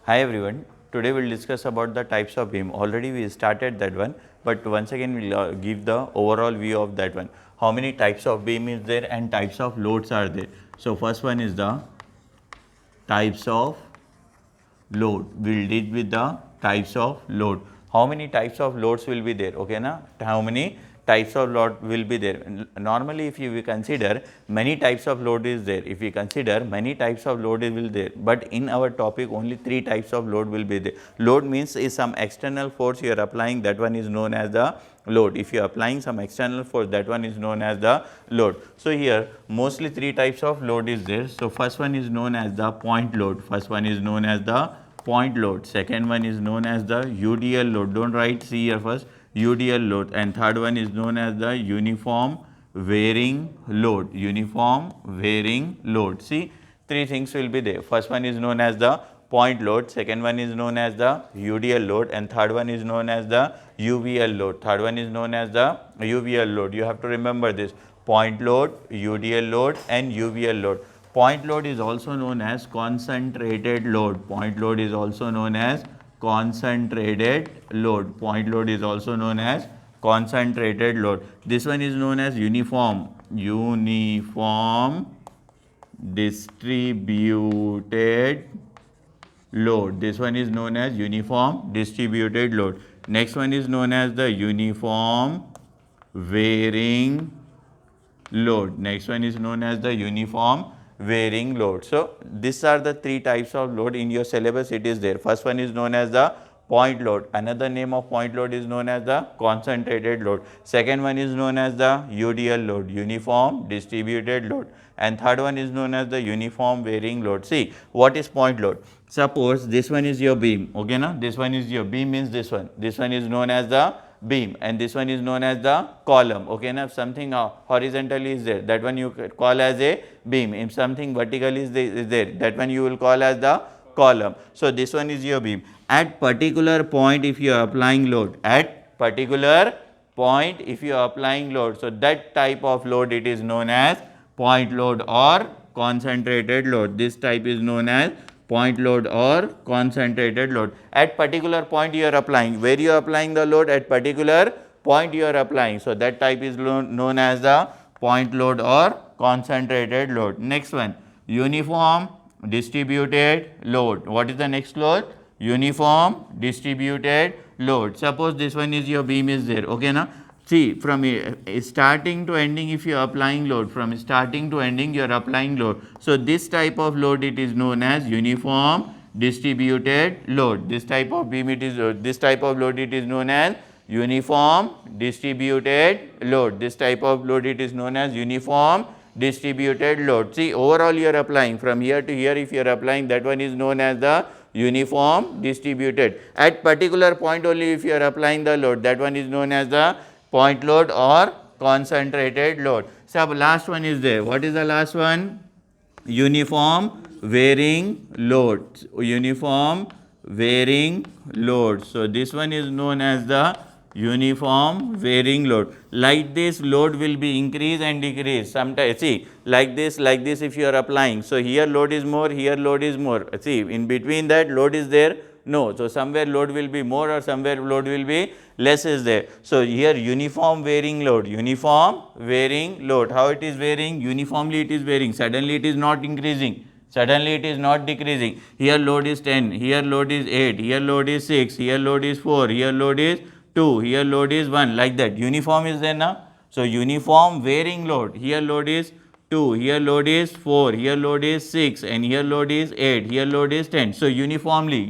Hi everyone, today we will discuss about the types of beam. Already we started that one, but once again we will give the overall view of that one. How many types of beam is there and types of loads are there. So, first one is the types of load. We will deal with the types of load. How many types of loads will be there? Okay, na? How many types of load will be there? Normally, if you consider many types of load is there. If we consider many types of load will there, but in our topic only 3 types of load will be there. Load means is some external force you are applying, that one is known as the load. If you are applying some external force, that one is known as the load. So, here mostly 3 types of load is there. So, first one is known as the point load. First one is known as the point load. Second one is known as the UDL load. Don't write C here first. UDL load. And third one is known as the uniform varying load. Uniform varying load. See, 3 things will be there. First one is known as the point load, second one is known as the UDL load, and third one is known as the UVL load. Third one is known as the UVL load. You have to remember this: point load, UDL load and UVL load. Point load is also known as concentrated load. Point load is also known as concentrated load. Point load is also known as concentrated load. This one is known as uniform distributed load. This one is known as uniform distributed load. Next one is known as the uniform varying load. Next one is known as the uniform varying load. So, these are the 3 types of load. In your syllabus it is there. First one is known as the point load. Another name of point load is known as the concentrated load. Second one is known as the UDL load, uniform distributed load, and third one is known as the uniform varying load. See, what is point load? Suppose this one is your beam, okay na? This one is your beam means this one. This one is known as the beam and this one is known as the column, okay na? If something horizontally is there, that one you call as a beam. If something vertically is there, that one you will call as the column. So, this one is your beam. At particular point if you are applying load, at particular point if you are applying load, so that type of load it is known as point load or concentrated load. This type is known as point load or concentrated load. At particular point you are applying, where you are applying the load, at particular point you are applying. So, that type is known as the point load or concentrated load. Next one, uniform distributed load. What is the next load? Uniform distributed load. Suppose this one is your beam is there, okay na? See, from starting to ending if you are applying load, from starting to ending you are applying load. So, this type of load it is known as uniform distributed load. This type of beam it is, this type of load it is known as uniform distributed load. This type of load it is known as uniform distributed load. See, overall you are applying from here to here, if you are applying, that one is known as the uniform distributed. At particular point only if you are applying the load, that one is known as the point load or concentrated load. So, last one is there. What is the last one? Uniform varying load. Uniform varying load. So, this one is known as the uniform varying load. Like this load will be increase and decrease. Sometimes see, like this if you are applying. So, here load is more, here load is more. See, in between that load is there? No. So, somewhere load will be more or somewhere load will be less is there. So, here uniform varying load, uniform varying load. How it is varying? Uniformly it is varying, suddenly it is not increasing, suddenly it is not decreasing. Here load is 10, here load is 8, here load is 6, here load is 4, here load is 2, here load is 1, like that. Uniform is there now. So, uniform varying load, here load is 2, here load is 4, here load is 6 and here load is 8, here load is 10. So, uniformly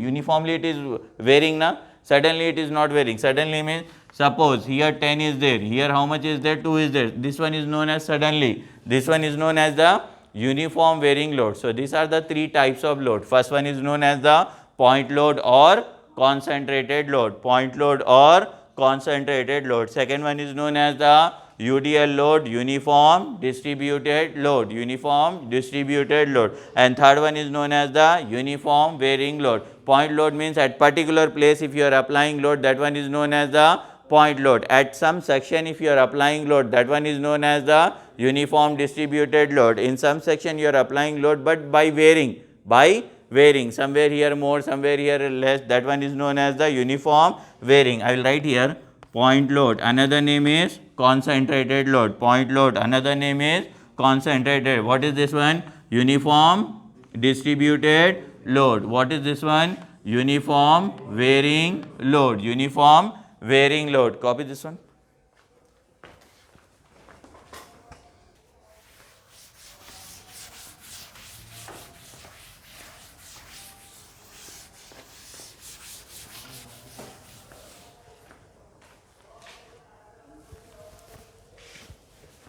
it is varying now, suddenly it is not varying. Suddenly means suppose here 10 is there, here how much is there? 2 is there. This one is known as suddenly, this one is known as the uniform varying load. So, these are the 3 types of load. First one is known as the point load or concentrated load, point load or concentrated load. Second one is known as the UDL load, uniform distributed load, uniform distributed load, and third one is known as the uniform varying load. Point load means at particular place if you are applying load, that one is known as the point load. At some section if you are applying load, that one is known as the uniform distributed load. In some section you are applying load, but by varying, by varying. Somewhere here more, somewhere here less. That one is known as the uniform varying. I will write here point load. Another name is concentrated load. Point load. Another name is concentrated. What is this one? Uniform distributed load. What is this one? Uniform varying load. Uniform varying load. Copy this one.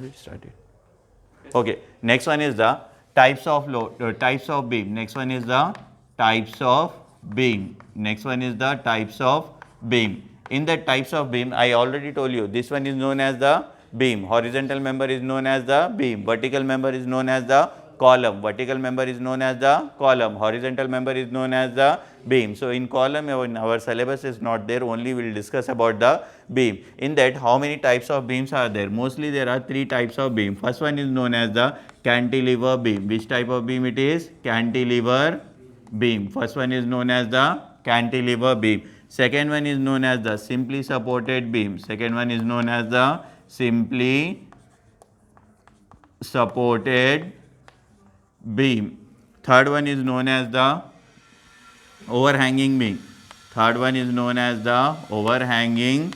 We started. Okay. Next one is the types of load, types of beam. Next one is the types of beam. Next one is the types of beam. In the types of beam, I already told you this one is known as the beam. Horizontal member is known as the beam. Vertical member is known as the column. Vertical member is known as the column. Horizontal member is known as the beam. So, in column our syllabus is not there, only we will discuss about the beam. In that, how many types of beams are there? Mostly there are 3 types of beam. First one is known as the cantilever beam. Which type of beam it is? Cantilever beam. First one is known as the cantilever beam. Second one is known as the simply supported beam. Second one is known as the simply supported beam. Third one is known as the overhanging beam. Third one is known as the overhanging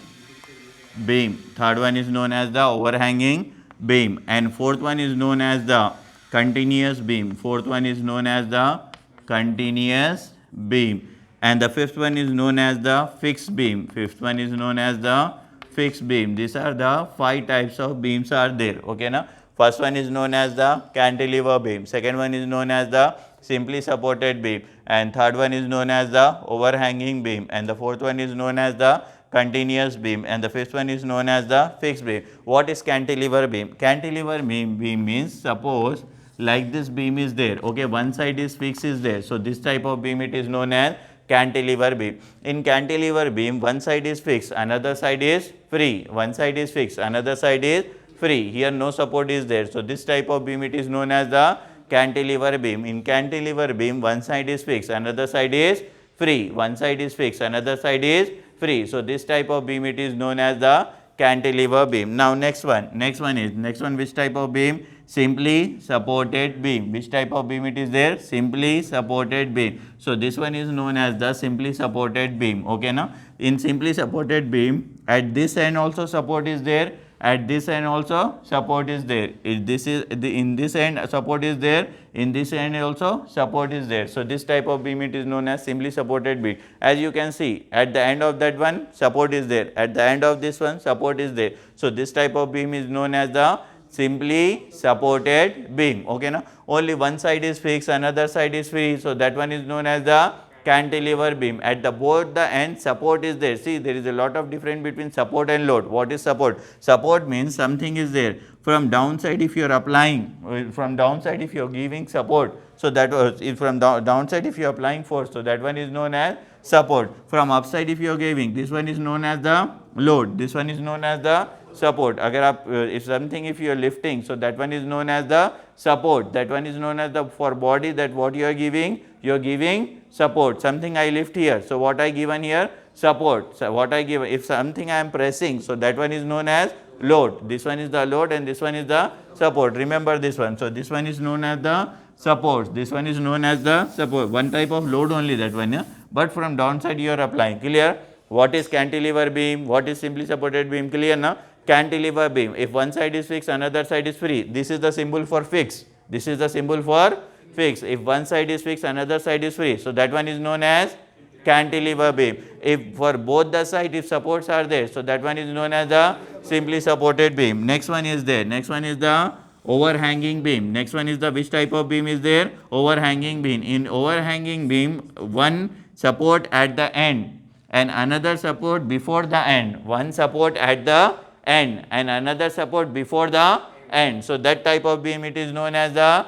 beam. Third one is known as the overhanging beam. And fourth one is known as the continuous beam. Fourth one is known as the continuous beam. And the fifth one is known as the fixed beam. Fifth one is known as the fixed beam. These are the 5 types of beams are there. Okay, na? First one is known as the cantilever beam. Second one is known as the simply supported beam. And third one is known as the overhanging beam. And the fourth one is known as the continuous beam. And the fifth one is known as the fixed beam. What is cantilever beam? Cantilever beam means, suppose like this beam is there. Okay, one side is fixed is there. So, this type of beam it is known as cantilever beam. In cantilever beam, one side is fixed, another side is free. One side is fixed, another side is free. Here no support is there. So, this type of beam it is known as the cantilever beam. In cantilever beam, one side is fixed, another side is free. One side is fixed, another side is free. So, this type of beam it is known as the cantilever beam. Now, next one which type of beam? Simply supported beam. Which type of beam it is there? Simply supported beam. So, this one is known as the simply supported beam. Okay, now in simply supported beam, at this end also support is there, at this end also support is there. If this is in this end support is there, in this end also support is there. So, this type of beam it is known as simply supported beam. As you can see, at the end of that one support is there, at the end of this one support is there. So, this type of beam is known as the simply supported beam. Okay, now only one side is fixed, another side is free. So, that one is known as the cantilever beam. At the both the ends support is there. See, there is a lot of difference between support and load. What is support? Support means something is there. From downside if you are applying, from downside if you are giving support, so that was from downside if you are applying force, so that one is known as support. From upside if you are giving, this one is known as the load, this one is known as the support. Agar aap, if something if you are lifting, so that one is known as the support. That one is known as the for body, that what you are giving support. Something I lift here, so what I given here? Support. So, what I give, if something I am pressing, so that one is known as load. This one is the load and this one is the support. Remember this one. So, this one is known as the support. This one is known as the support. One type of load only, that one, yeah? But from downside you are applying. Clear? What is cantilever beam? What is simply supported beam? Clear now? Cantilever beam. If one side is fixed, another side is free. This is the symbol for fixed. This is the symbol for fixed. If one side is fixed, another side is free. So, that one is known as cantilever beam. If for both the side if supports are there, so that one is known as the simply supported beam. Next one is there. Next one is the overhanging beam. Next one is the which type of beam is there? Overhanging beam. In overhanging beam, one support at the end and another support before the end. One support at the end and another support before the end. So, that type of beam it is known as the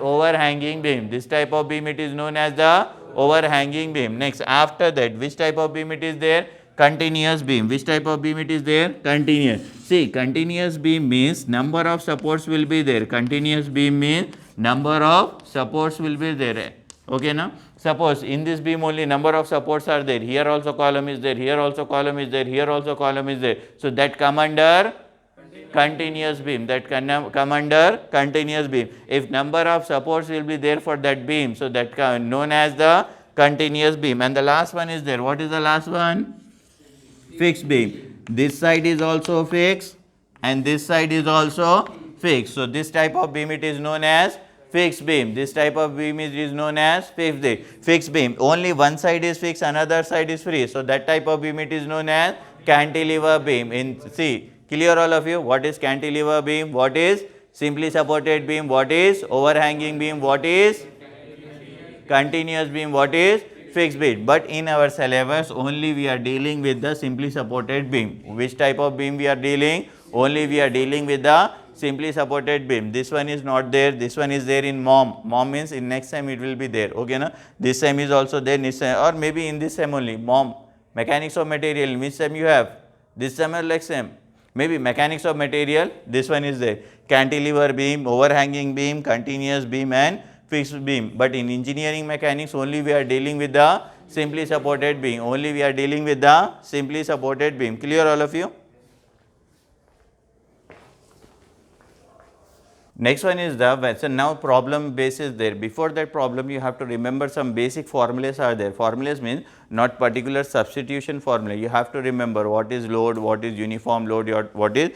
overhanging beam. This type of beam it is known as the overhanging beam. Next, after that, which type of beam it is there? Continuous beam. Which type of beam it is there? Continuous. See, continuous beam means number of supports will be there. Continuous beam means number of supports will be there. Okay, now suppose in this beam only number of supports are there, here also column is there, here also column is there, here also column is there. So that come under continuous beam, that come under continuous beam. If number of supports will be there for that beam, so that known as the continuous beam. And the last one is there. What is the last one? Fixed beam. This side is also fixed and this side is also fixed. So this type of beam it is known as fixed beam. This type of beam is known as fixed beam. Only one side is fixed, another side is free. So that type of beam it is known as cantilever beam. See, clear all of you, what is cantilever beam, what is simply supported beam, what is overhanging beam, what is continuous beam, what is fixed beam. But in our syllabus only we are dealing with the simply supported beam. Which type of beam we are dealing? Only we are dealing with the simply supported beam. This one is not there, this one is there in MOM. MOM means in next time it will be there. Okay, na? This time is also there, or maybe in this time only. MOM, mechanics of material, which time you have? This time or next time? Maybe mechanics of material, this one is there. Cantilever beam, overhanging beam, continuous beam and fixed beam. But in engineering mechanics only we are dealing with the simply supported beam. Only we are dealing with the simply supported beam. Clear all of you? Next one is the, so now problem base is there. Before that problem you have to remember some basic formulas are there. Formulas means not particular substitution formula. You have to remember what is load, what is uniform load, what is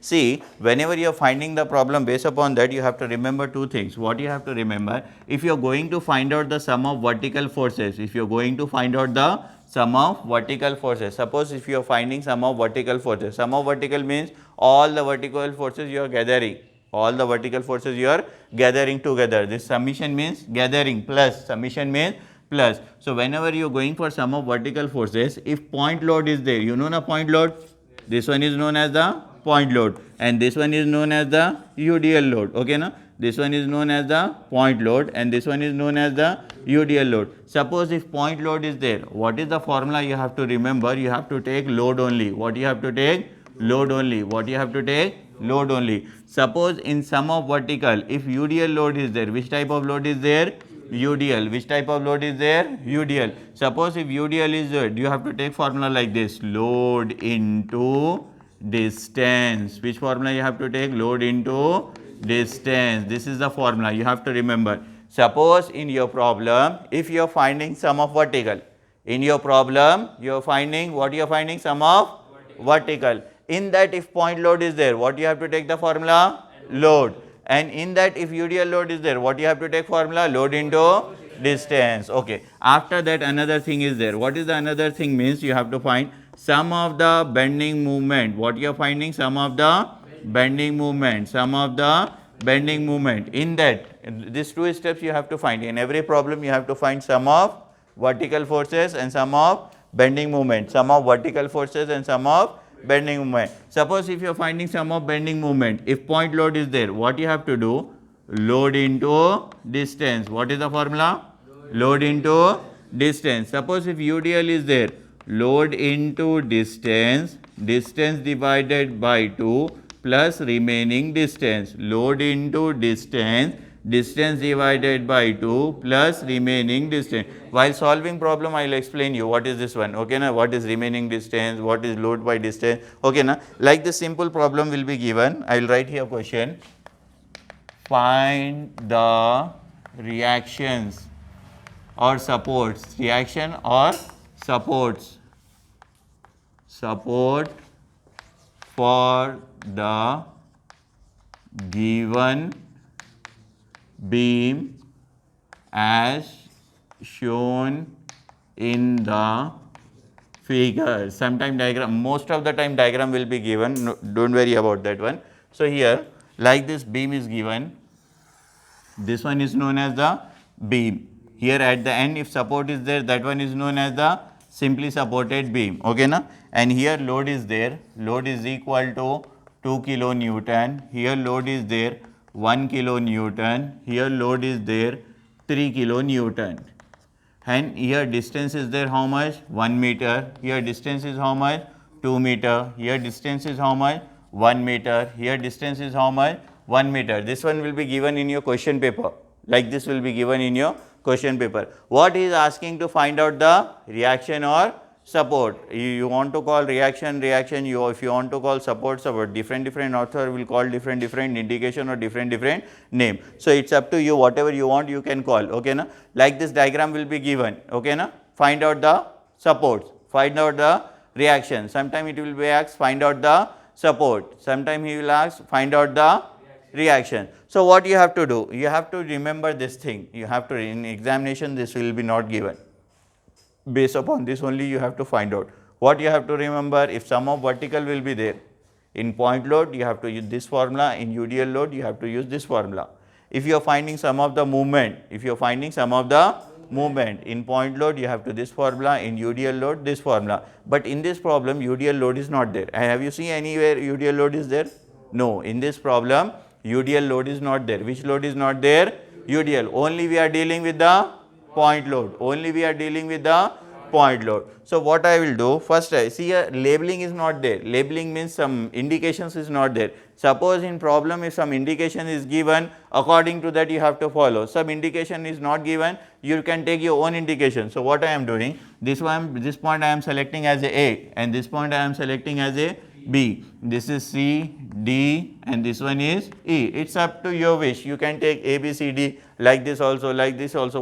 See, whenever you are finding the problem based upon that you have to remember two things. What you have to remember, if you are going to find out the sum of vertical forces, if you are going to find out the sum of vertical forces. Suppose if you are finding sum of vertical forces, sum of vertical means all the vertical forces you are gathering. All the vertical forces you are gathering together. This summation means gathering plus, summation means plus. So whenever you are going for sum of vertical forces, if point load is there, you know na point load, this one is known as the point load and this one is known as the UDL load. Okay, na? This one is known as the point load and this one is known as the UDL load. Suppose if point load is there, what is the formula you have to remember? You have to take load only. What you have to take? Load only. What you have to take? Load only. Suppose in sum of vertical, if UDL load is there, which type of load is there? UDL. Which type of load is there? UDL. Suppose if UDL is there, you have to take formula like this, load into distance. Which formula you have to take? Load into distance. This is the formula you have to remember. Suppose in your problem, if you are finding sum of vertical, in your problem you are finding, what you are finding? Sum of vertical. In that if point load is there, what you have to take the formula? Load. And in that if UDL load is there, what you have to take formula? Load into distance. Okay. After that another thing is there. What is the another thing means? You have to find sum of the bending movement. What you are finding? Sum of the bending movement. Sum of the bending movement. In that, these two steps you have to find. In every problem you have to find sum of vertical forces and sum of bending movement. Sum of vertical forces and sum of bending movement. Suppose if you are finding sum of bending movement, if point load is there, what you have to do? Load into distance. What is the formula? Load into distance. Suppose if UDL is there, load into distance, distance divided by 2 plus remaining distance. Load into distance, distance divided by 2 plus remaining distance. While solving problem, I will explain you what is this one. Okay, na? What is remaining distance, what is load by distance. Okay, na? Like this simple problem will be given. I will write here question. Find the reactions or supports. Reaction or supports. Support for the given beam as shown in the figure. Sometime diagram, most of the time diagram will be given, no, don't worry about that one. So here like this beam is given, this one is known as the beam. Here at the end if support is there, that one is known as the simply supported beam. Okay, na? And here load is there, load is equal to 2 kilonewton, here load is there 1 kilonewton, here load is there 3 kilonewton. And here distance is there how much? 1 meter. Here distance is how much? 2 meter. Here distance is how much? 1 meter. Here distance is how much? 1 meter. This one will be given in your question paper. Like this will be given in your question paper. What he is asking to find out the reaction or support. You want to call reaction, reaction, if you want to call support, support. Different author will call different indication or different name. So it's up to you, whatever you want you can call, okay na. Like this diagram will be given, okay na. Find out the supports, find out the reaction. Sometime it will be asked find out the support, sometime he will ask find out the reaction. So what you have to do? You have to remember this thing. You have to, in examination this will be not given. Based upon this only you have to find out. What you have to remember, if sum of vertical will be there, in point load you have to use this formula, in UDL load you have to use this formula. If you are finding sum of the movement, in point load you have to this formula, in UDL load this formula. But in this problem UDL load is not there. Have you seen anywhere UDL load is there? No, in this problem UDL load is not there. Which load is not there? UDL. Only we are dealing with the point load. So what I will do, first I see a labeling is not there. Labeling means some indications is not there. Suppose in problem if some indication is given, according to that you have to follow. Some indication is not given, you can take your own indication. So what I am doing, this point I am selecting as A and this point I am selecting as a B. This is C, D and this one is E. It's up to your wish. You can take A, B, C, D like this also,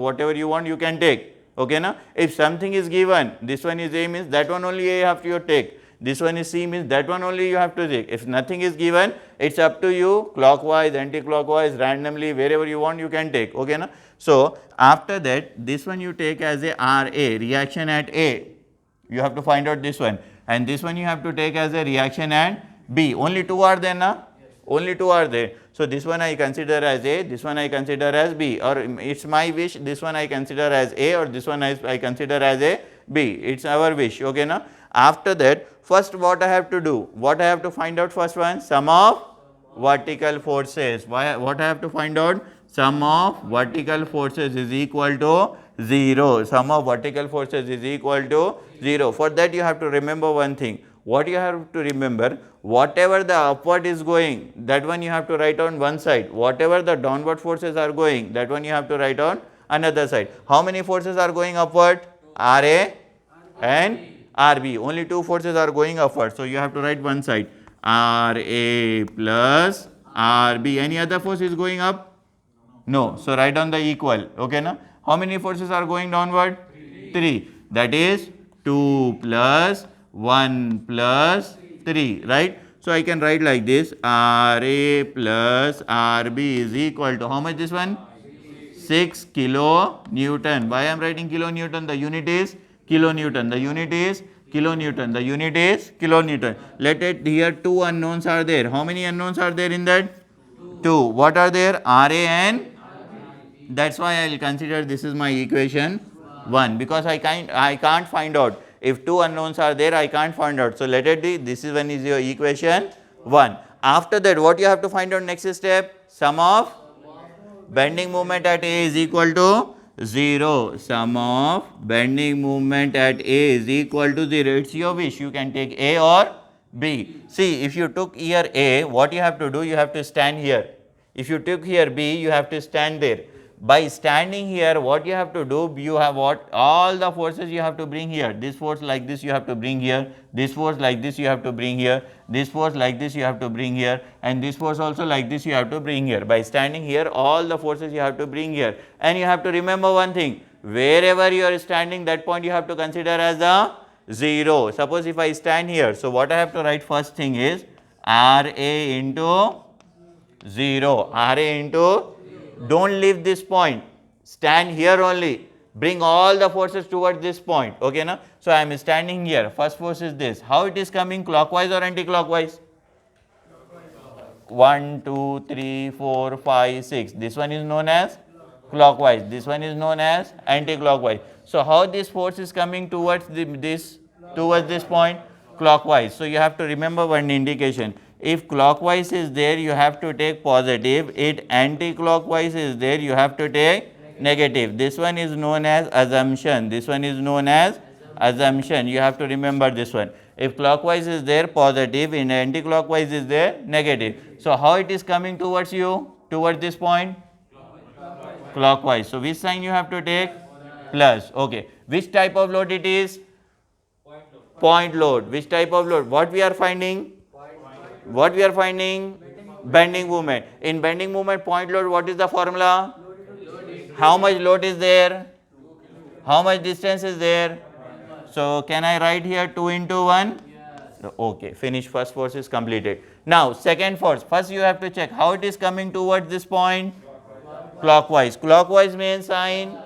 whatever you want you can take. Okay na? If something is given, this one is A means that one only A have to take. This one is C means that one only you have to take. If nothing is given, it's up to you, clockwise, anti-clockwise, randomly, wherever you want you can take. Okay na? So after that, this one you take as a RA, reaction at A. You have to find out this one. And this one you have to take as a reaction at B. Only two are there na? Only two are there. So this one I consider as A, this one I consider as B, or it's my wish, this one I consider as A or this one I consider as a B. It's our wish, okay na? After that, first what I have to do? What I have to find out first one? Sum of vertical forces. What I have to find out? Sum of vertical forces is equal to 0. Sum of vertical forces is equal to 0. For that you have to remember one thing. What you have to remember, whatever the upward is going, that one you have to write on one side. Whatever the downward forces are going, that one you have to write on another side. How many forces are going upward? RA and RB. Only two forces are going upward. So you have to write one side. RA plus RB. Any other force is going up? No. So write on the equal. Okay na? How many forces are going downward? 3. That is 2 plus 1 plus 3, right? So I can write like this, RA plus RB is equal to how much this one? 6 kilonewton. Why I am writing kilonewton? The unit is kilonewton. The unit is kilonewton. The unit is kilonewton. Let it here two unknowns are there. How many unknowns are there in that? 2. What are there? RA and that's why I will consider this is my equation 1 because I can't find out. If two unknowns are there, I can't find out. So let it be, this is one is your equation 1. After that, what you have to find out next step? Sum of bending moment at A is equal to 0. Sum of bending moment at A is equal to 0. It's your wish. You can take A or B. See, if you took here A, what you have to do? You have to stand here. If you took here B, you have to stand there. By standing here, what you have to do, you have what? All the forces you have to bring here. This force like this you have to bring here. This force like this you have to bring here. This force like this you have to bring here. And this force also like this you have to bring here. By standing here, all the forces you have to bring here. And you have to remember one thing. Wherever you are standing, that point you have to consider as a 0. Suppose if I stand here, so what I have to write first thing is RA into 0. RA into, don't leave this point, stand here only, bring all the forces towards this point, okay na? So I am standing here, first force is this, how it is coming, clockwise or anti-clockwise? 1, 2, 3, 4, 5, 6, this one is known as clockwise, this one is known as anti-clockwise. So how this force is coming towards this point? Clockwise. So you have to remember one indication. If clockwise is there, you have to take positive. If anti-clockwise is there, you have to take negative. This one is known as assumption. This one is known as assumption. You have to remember this one. If clockwise is there, positive. In anti-clockwise is there, negative. So how it is coming towards you? Towards this point? Clockwise. So which sign you have to take? Plus. Okay. Which type of load it is? Point load. Which type of load? What we are finding? What we are finding? Bending moment. In bending moment, point load, what is the formula? How much load is there? How much distance is there? So can I write here 2 into 1? Okay, finish. First force is completed. Now second force. First you have to check how it is coming towards this point. Clockwise. Clockwise means sign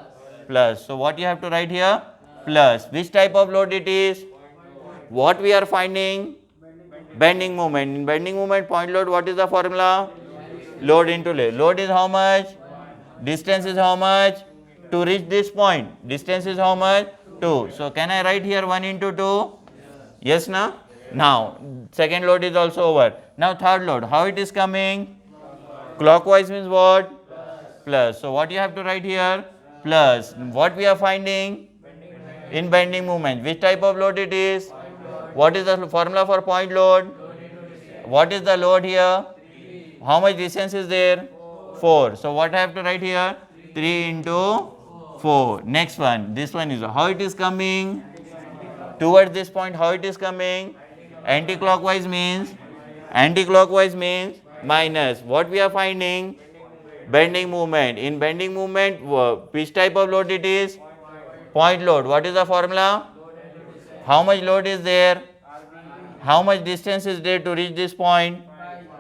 plus. So what you have to write here? Plus. Which type of load it is? What we are finding? Bending moment. In bending moment, point load, what is the formula? Load into load. Load is how much? Distance is how much? To reach this point. Distance is how much? 2. So can I write here 1 into 2? Yes, na? Now, second load is also over. Now third load. How it is coming? Clockwise means what? Plus. So what you have to write here? Plus. What we are finding? In bending moment. Which type of load it is? What is the formula for point load? What is the load here? How much distance is there? 4. So what I have to write here? 3 into 4. Next one. This one is how it is coming? Towards this point, how it is coming? Anti-clockwise means minus. What we are finding? Bending movement. In bending movement, which type of load it is? Point load. What is the formula? How much load is there? How much distance is there to reach this point?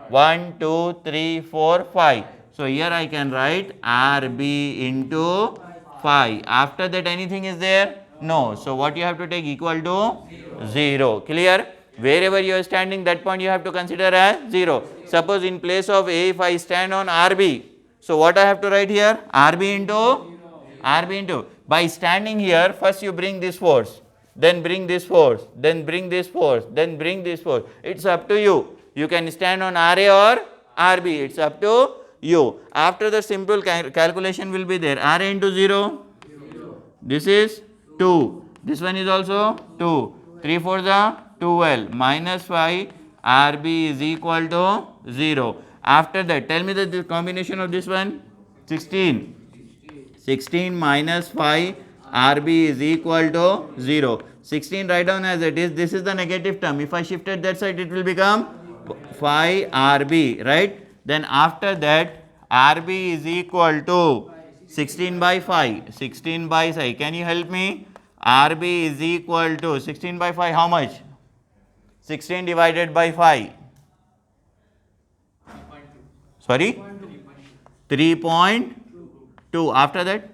1, 2, 3, 4, 5. So here I can write RB into 5. After that anything is there? No. So what you have to take? Equal to 0. Clear? Wherever you are standing, that point you have to consider as 0. Suppose in place of A, if I stand on RB, so what I have to write here? RB into. By standing here, first you bring this force, then bring this force, then bring this force, then bring this force. It's up to you. You can stand on RA or RB. It's up to you. After the simple calculation will be there. RA into 0. This is 2. This one is also 2. 3 4 the 12 minus 5. RB is equal to 0. After that, tell me the combination of this one. 16. 16 minus 5. RB is equal to 0. 16 write down as it is. This is the negative term. If I shifted that side, it will become 5 RB, right? Then after that, RB is equal to 16 by 5. 16 by 5. Can you help me? RB is equal to 16 by 5. How much? 16 divided by 5. Sorry? 3.2. After that?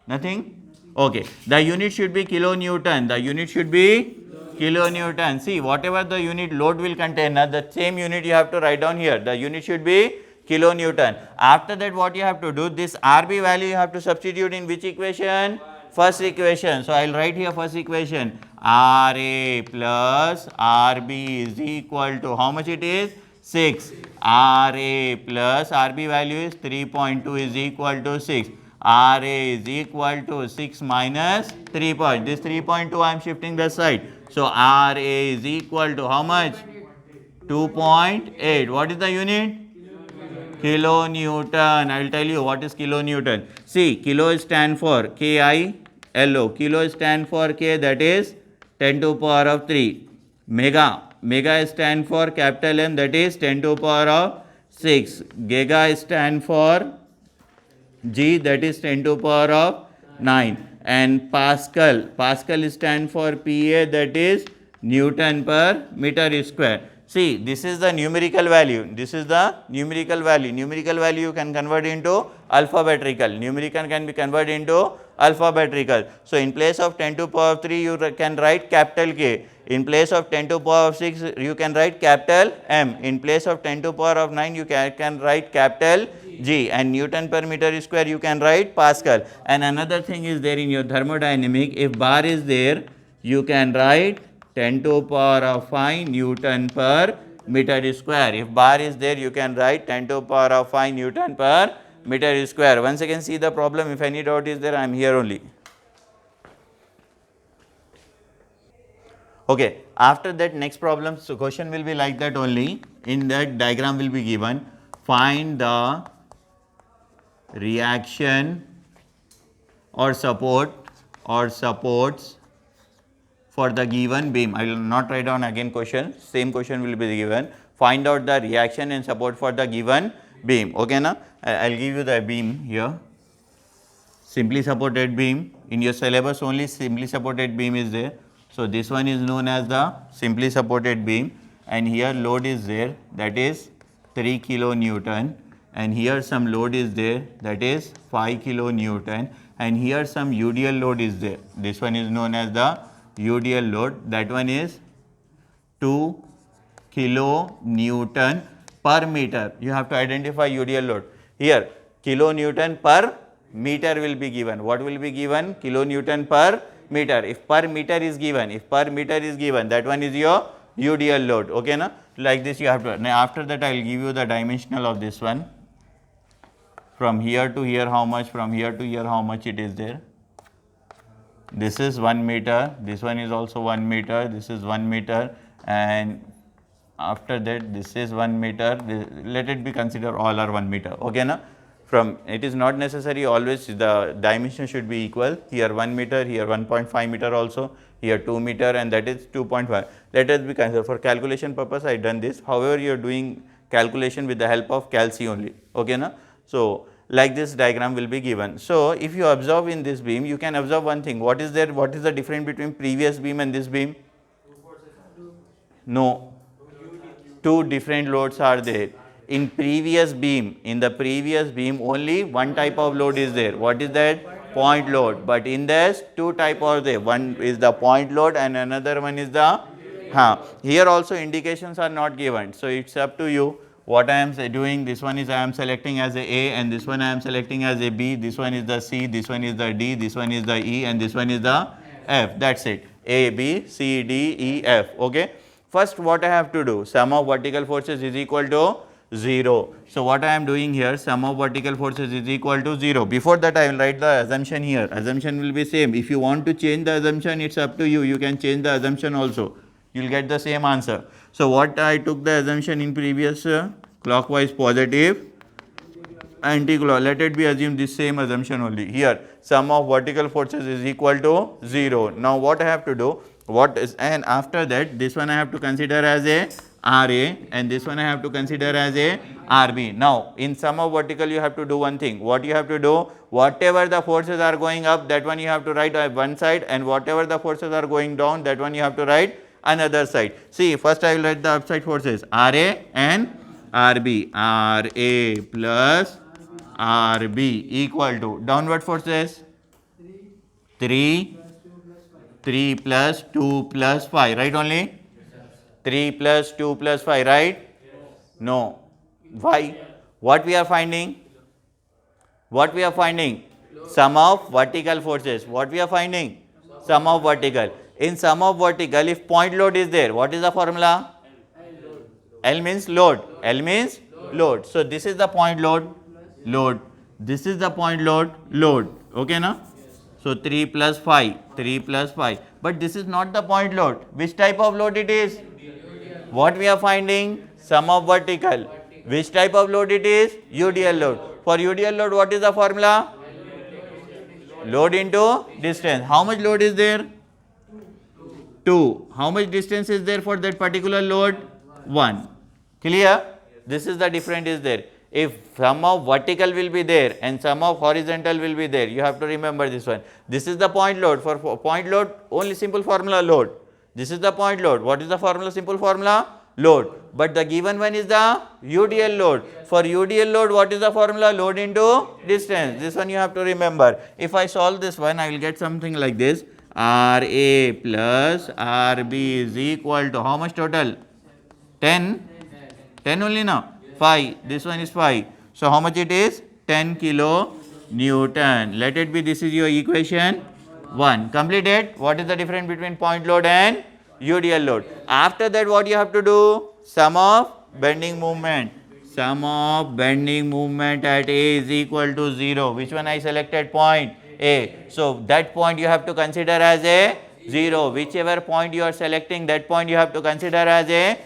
Nothing? Okay. The unit should be kilonewton. The unit should be kilonewton. See, whatever the unit load will contain, the same unit you have to write down here. The unit should be kilonewton. After that, what you have to do? This RB value you have to substitute in which equation? First equation. So I will write here first equation. RA plus RB is equal to how much it is? 6. RA plus RB value is 3.2 is equal to 6. RA is equal to 6 minus 3 point. This 3.2 I am shifting the side. So RA is equal to how much? 2.8. What is the unit? Kilonewton. I will tell you what is kilonewton. See, kilo stand for KILO. Kilo stand for K, that is 10 to power of 3. Mega. Mega stand for capital M, that is 10 to power of 6. Giga stand for G, that is 10 to power of 9. And Pascal. Pascal stand for PA, that is Newton per meter square. See, this is the numerical value. This is the numerical value. Numerical value you can convert into alphabetical. Numerical can be converted into alphabetical. So in place of 10 to power of 3, you can write capital K. In place of 10 to power of 6, you can write capital M. In place of 10 to power of 9, you can write capital G. And Newton per meter square, you can write Pascal. And another thing is there in your thermodynamic, if bar is there, you can write 10 to power of 5 Newton per meter square. If bar is there, you can write 10 to power of 5 Newton per meter square. Once again, see the problem. If any doubt is there, I am here only. Okay. After that, next problem, so question will be like that only. In that diagram will be given. Find the reaction or supports for the given beam. I will not write down again question, same question will be given. Find out the reaction and support for the given beam. Okay na? I will give you the beam here. Simply supported beam. In your syllabus only simply supported beam is there. So, this one is known as the simply supported beam, and here load is there, that is 3 kilonewton, and here some load is there, that is 5 kilonewton, and here some UDL load is there. This one is known as the UDL load, that one is 2 kilonewton per meter. You have to identify UDL load. Here kilonewton per meter will be given. What will be given? Kilonewton per meter. If per meter is given, that one is your UDL load. Okay na? Like this you have to. Now after that I will give you the dimensional of this one. From here to here how much, from here to here how much it is there. This is 1 meter, this one is also 1 meter, this is 1 meter, and after that this is 1 meter, let it be considered all are 1 meter. Okay na? From it is not necessary always the dimension should be equal. Here 1 meter, here 1.5 meter also, here 2 meter, and that is 2.5. Let us be considered for calculation purpose I done this. However, you are doing calculation with the help of calc only. Okay na? So, like this diagram will be given. So, if you observe in this beam, you can observe one thing. What is there? What is the difference between previous beam and this beam? No, two different loads are there. In previous beam, only one type of load is there. What is that? Point load. But in this, two type are there. One is the point load and another one is the here also indications are not given. So, it's up to you. What I am doing, this one is I am selecting as a and this one I am selecting as a B, this one is the C, this one is the D, this one is the E, and this one is the F. That's it. A, B, C, D, E, F. Okay. First what I have to do, sum of vertical forces is equal to 0. So, what I am doing here, sum of vertical forces is equal to 0. Before that I will write the assumption here. Assumption will be same. If you want to change the assumption, it's up to you. You can change the assumption also. You will get the same answer. So, what I took the assumption in previous clockwise positive, anti-clockwise, let it be assumed this same assumption only. Here sum of vertical forces is equal to 0. Now, what I have to do, and after that this one I have to consider as a RA and this one I have to consider as a RB. Now, in sum of vertical you have to do one thing. What you have to do, whatever the forces are going up, that one you have to write on one side, and whatever the forces are going down, that one you have to write another side. See, first I will write the upside forces RA and RB. RA plus RB equal to downward forces 3 plus 2 plus 5, right only? 3 plus 2 plus 5, right? No. Why? What we are finding? What we are finding? Sum of vertical forces. What we are finding? Sum of vertical. In sum of vertical, if point load is there, what is the formula? L means load. L means load. So, this is the point load. Load. This is the point load. Load. Okay, na? So, 3 plus 5. 3 plus 5. But this is not the point load. Which type of load it is? What we are finding? Sum of vertical. Which type of load it is? UDL load. For UDL load, what is the formula? Load into distance. How much load is there? 2. How much distance is there for that particular load? 1. Clear? This is the difference is there. If sum of vertical will be there and sum of horizontal will be there, you have to remember this one. This is the point load. For point load, only simple formula load. This is the point load. What is the formula? Simple formula load. But the given one is the UDL load. For UDL load, what is the formula? Load into distance. This one you have to remember. If I solve this one, I will get something like this. RA plus RB is equal to how much total? 10? 10 only now? 5. This one is 5. So, how much it is? 10 kilonewton. Let it be, this is your equation 1. Completed. What is the difference between point load and UDL load? After that, what you have to do? Sum of bending moment. Sum of bending moment at A is equal to 0. Which one I selected? Point A. So, that point you have to consider as a 0. Whichever point you are selecting, that point you have to consider as a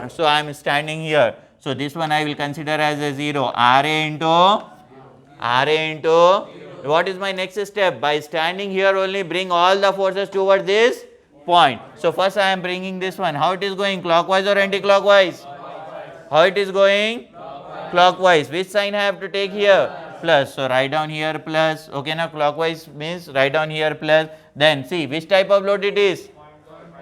so, I am standing here. So, this one I will consider as a 0. RA into RA into, what is my next step? By standing here only, bring all the forces towards this point. So first I am bringing this one. How it is going? Clockwise or anti-clockwise? How it is going? Clockwise. Which sign I have to take here? Plus. So write down here plus. Okay, now clockwise means write down here plus. Then see which type of load it is.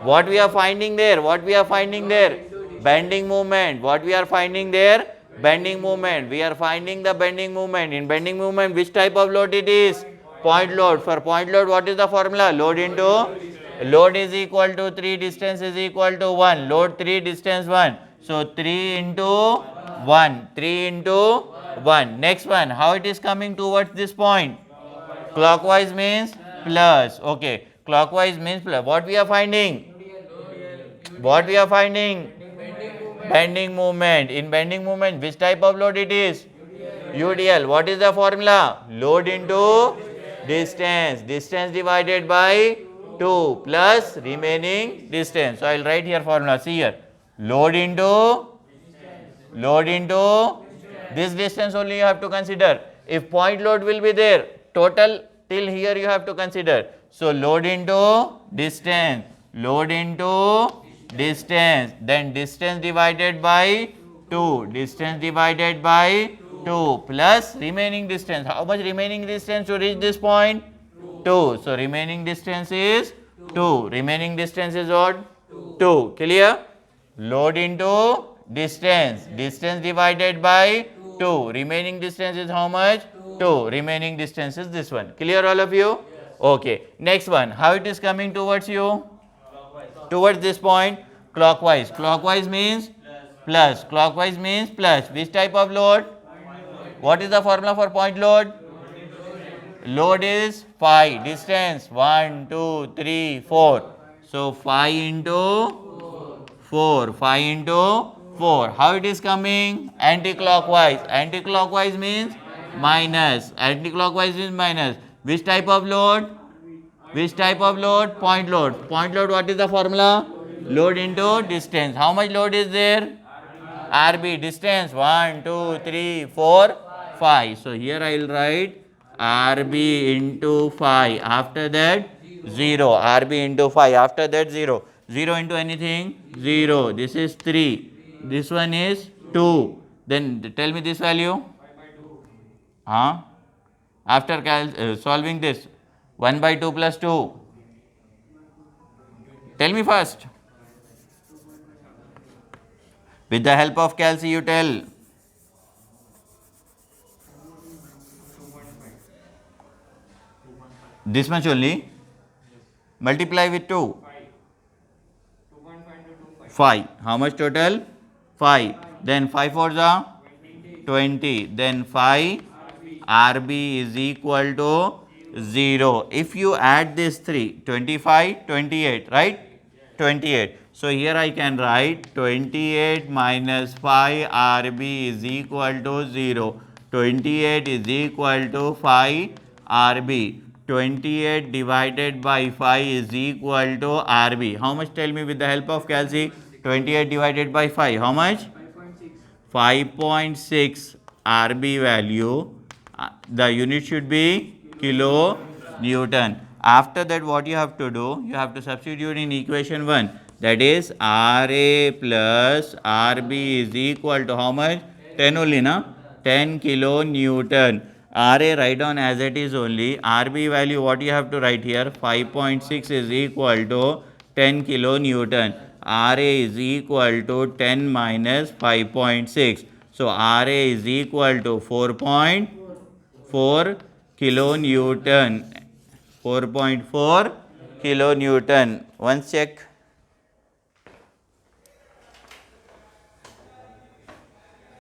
What we are finding there? What we are finding there? Bending movement. What we are finding there? Bending movement. We are finding the bending movement. In bending movement, which type of load it is? Point load. For point load, what is the formula? Load into, load is equal to 3, distance is equal to 1. Load 3, distance 1. So 3 into 1. 3 into 1. Next one. How it is coming towards this point? Clockwise means plus. Okay. Clockwise means plus. What we are finding? What we are finding? Bending movement. In bending movement, which type of load it is? UDL. What is the formula? Load into distance. Distance divided by 2 plus remaining distance. So I will write here formula. See here. Load into this distance only you have to consider. If point load will be there, total till here you have to consider. So load into distance. Load into distance, then distance divided by 2, distance divided by 2 plus remaining distance. How much remaining distance to reach this point? 2. So remaining distance is 2. Remaining distance is what? 2. Clear? Load into distance. Distance divided by 2. Remaining distance is how much? 2. Remaining distance is this one. Clear all of you? Okay. Next one. How it is coming towards you? Towards this point, clockwise. Clockwise means plus. Clockwise means plus. Which type of load? What is the formula for point load? Load is phi. Distance 1, 2, 3, 4. So phi into 4. Phi into 4. How it is coming? Anti-clockwise. Anti-clockwise means minus. Anti-clockwise means minus. Which type of load? Which type of load? Point load. Point load, what is the formula? Load into distance. How much load is there? RB. Distance 1, 2, 3, 4, 5. So here I will write RB into phi. After that 0. RB into phi. After that 0. 0 into anything? 0. This is 3. This one is 2. Then tell me this value. After solving this. 1 by 2 plus 2. Tell me first. With the help of calci, you tell. This much only. Multiply with 2. 5. How much total? 5. Then 5 for the 20. Then 5 RB is equal to 0. If you add this 3, 25, 28, right? 28. So here I can write 28 minus 5 RB is equal to 0. 28 is equal to 5 RB. 28 divided by 5 is equal to RB. How much? Tell me with the help of calci. 28 divided by 5. How much? 5.6 RB value. The unit should be kilo Newton. After that, what you have to do? You have to substitute in equation 1. That is RA plus RB is equal to how much? 10 only, na? 10 kilo Newton. RA write down as it is only. RB value, what you have to write here? 5.6 is equal to 10 kilo Newton. RA is equal to 10 minus 5.6. So RA is equal to 4.4 kilonewton. 4.4 kilonewton. Once check.